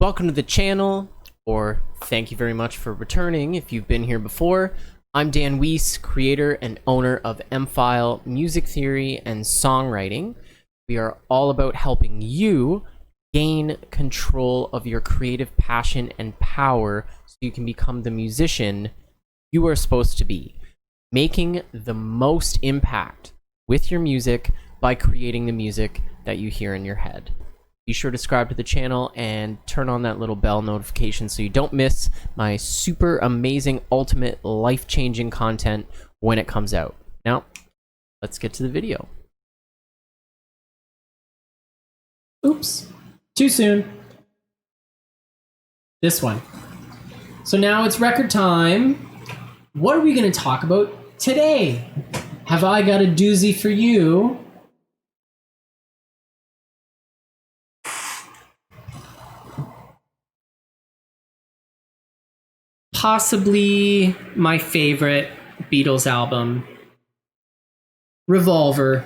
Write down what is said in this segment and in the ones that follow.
Welcome to the channel, or thank you very much for returning if you've been here before. I'm Dan Weiss, creator and owner of M-File Music Theory and Songwriting. We are all about helping you gain control of your creative passion and power so you can become the musician you are supposed to be, making the most impact with your music by creating the music that you hear in your head. Be sure to subscribe to the channel and turn on that little bell notification so you don't miss my super amazing, ultimate, life-changing content when it comes out. Now, let's get to the video. Oops, too soon. This one. So now it's record time. What are we going to talk about today? Have I got a doozy for you? Possibly my favorite Beatles album, Revolver.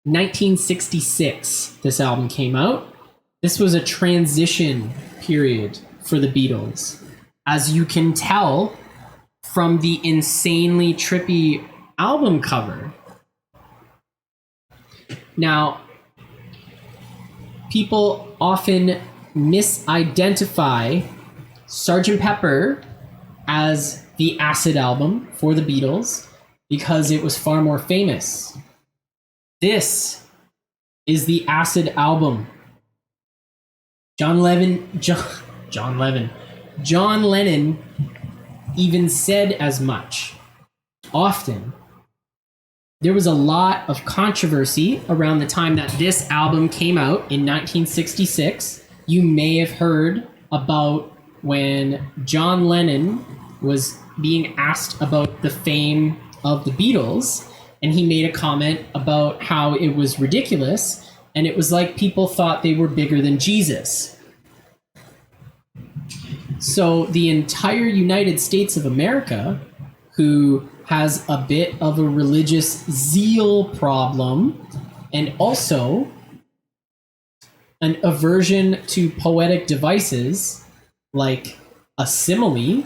1966, this album came out. This was a transition period for the Beatles. As you can tell from the insanely trippy album cover. Now, people often misidentify Sgt. Pepper as the acid album for the Beatles because it was far more famous. This is the acid album. John Lennon even said as much. Often. There was a lot of controversy around the time that this album came out in 1966. You may have heard about when John Lennon was being asked about the fame of the Beatles, and he made a comment about how it was ridiculous, and it was like people thought they were bigger than Jesus. So the entire United States of America, who has a bit of a religious zeal problem, and also an aversion to poetic devices, like a simile,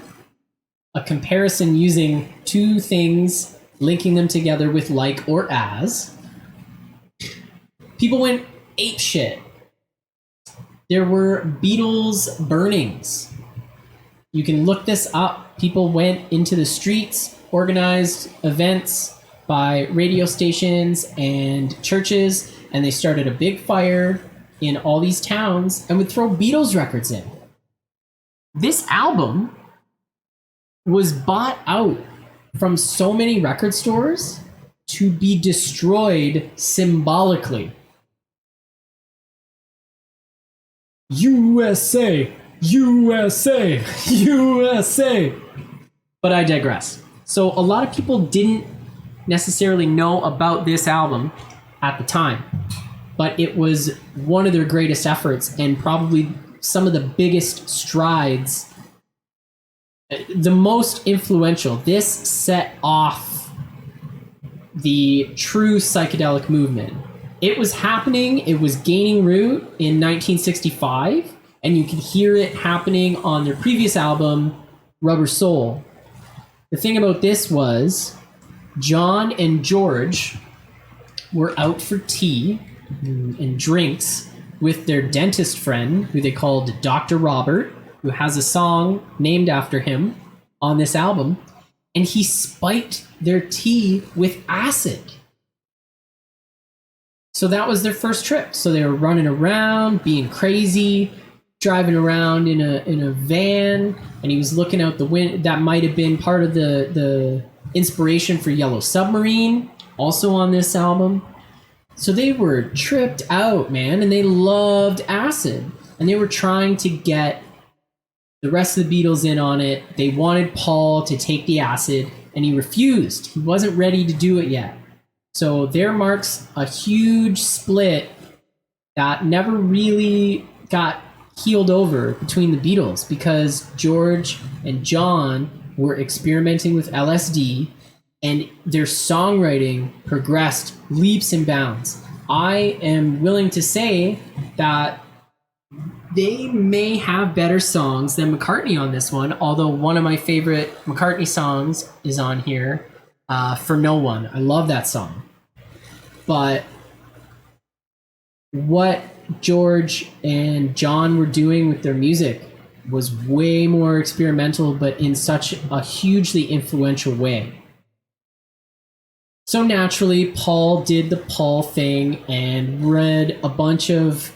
a comparison using two things, linking them together with like or as. People went apeshit. There were Beatles burnings. You can look this up. People went into the streets, organized events by radio stations and churches, and they started a big fire in all these towns and would throw Beatles records in. This album was bought out from so many record stores to be destroyed symbolically. USA, USA, USA. But I digress. So a lot of people didn't necessarily know about this album at the time, but it was one of their greatest efforts and probably some of the biggest strides, the most influential. This set off the true psychedelic movement. It was happening, it was gaining root in 1965, and you could hear it happening on their previous album, Rubber Soul. The thing about this was, John and George were out for tea and drinks with their dentist friend, who they called Dr. Robert, who has a song named after him on this album, and he spiked their tea with acid. So that was their first trip. So they were running around, being crazy, driving around in a van, and he was looking out the window. That might have been part of the inspiration for Yellow Submarine, also on this album. So they were tripped out, man, and they loved acid. And they were trying to get the rest of the Beatles in on it. They wanted Paul to take the acid, and he refused. He wasn't ready to do it yet. So there marks a huge split that never really got healed over between the Beatles, because George and John were experimenting with LSD, and their songwriting progressed leaps and bounds. I am willing to say that they may have better songs than McCartney on this one, although one of my favorite McCartney songs is on here, For No One. I love that song. But what George and John were doing with their music was way more experimental, but in such a hugely influential way. So naturally, Paul did the Paul thing and read a bunch of,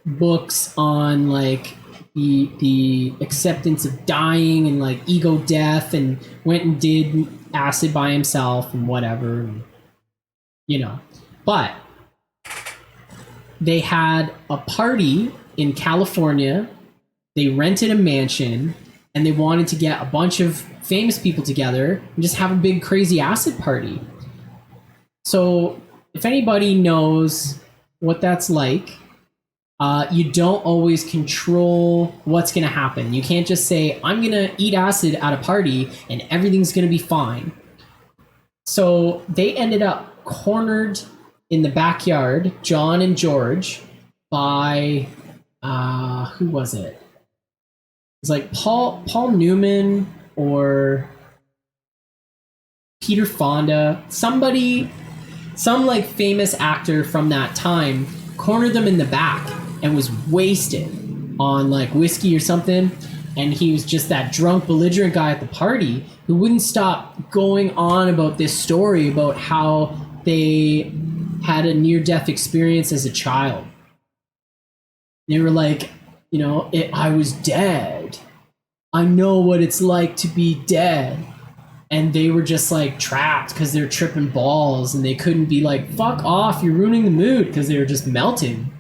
books on like the acceptance of dying and like ego death, and went and did acid by himself and whatever, But they had a party in California. They rented a mansion and they wanted to get a bunch of famous people together and just have a big crazy acid party. So if anybody knows what that's like, you don't always control what's going to happen. You can't just say, I'm going to eat acid at a party and everything's going to be fine. So they ended up cornered in the backyard, John and George, by, who was it? It's like Paul Newman or Peter Fonda, some like famous actor from that time cornered them in the back and was wasted on like whiskey or something. And he was just that drunk, belligerent guy at the party who wouldn't stop going on about this story about how they had a near-death experience as a child. They were like, I was dead. I know what it's like to be dead. And they were just like trapped because they're tripping balls and they couldn't be like, fuck off, you're ruining the mood, because they were just melting.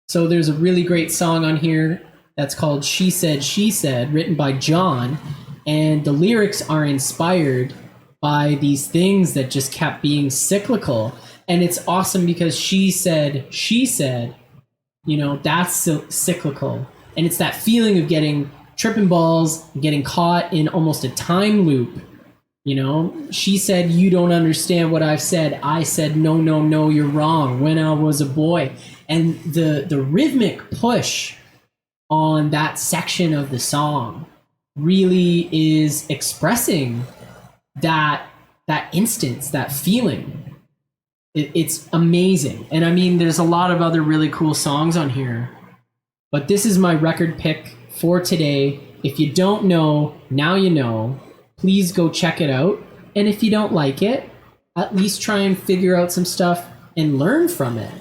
So there's a really great song on here that's called She Said, written by John. And the lyrics are inspired by these things that just kept being cyclical. And it's awesome because she said, that's cyclical. And it's that feeling of tripping balls, getting caught in almost a time loop. She said, you don't understand what I've said. I said, no, you're wrong, when I was a boy. And the rhythmic push on that section of the song really is expressing that instance, that feeling. It's amazing. And I mean, there's a lot of other really cool songs on here, but this is my record pick for today. If you don't know, now you know. Please go check it out. And if you don't like it, at least try and figure out some stuff and learn from it.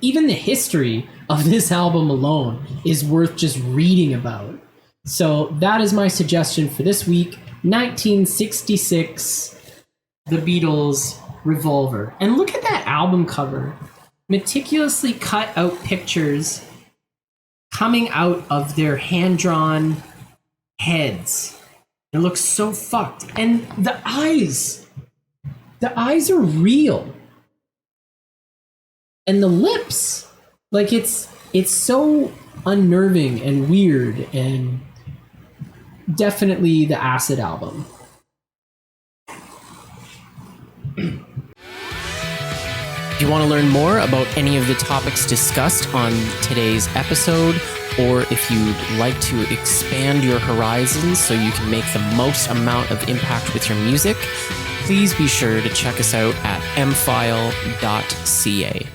Even the history of this album alone is worth just reading about. So that is my suggestion for this week. 1966, The Beatles, Revolver. And look at that album cover. Meticulously cut out pictures coming out of their hand-drawn heads. It looks so fucked. And the eyes are real. And the lips, like it's so unnerving and weird, and definitely the Acid album. If you want to learn more about any of the topics discussed on today's episode, or if you'd like to expand your horizons so you can make the most amount of impact with your music, please be sure to check us out at mfile.ca.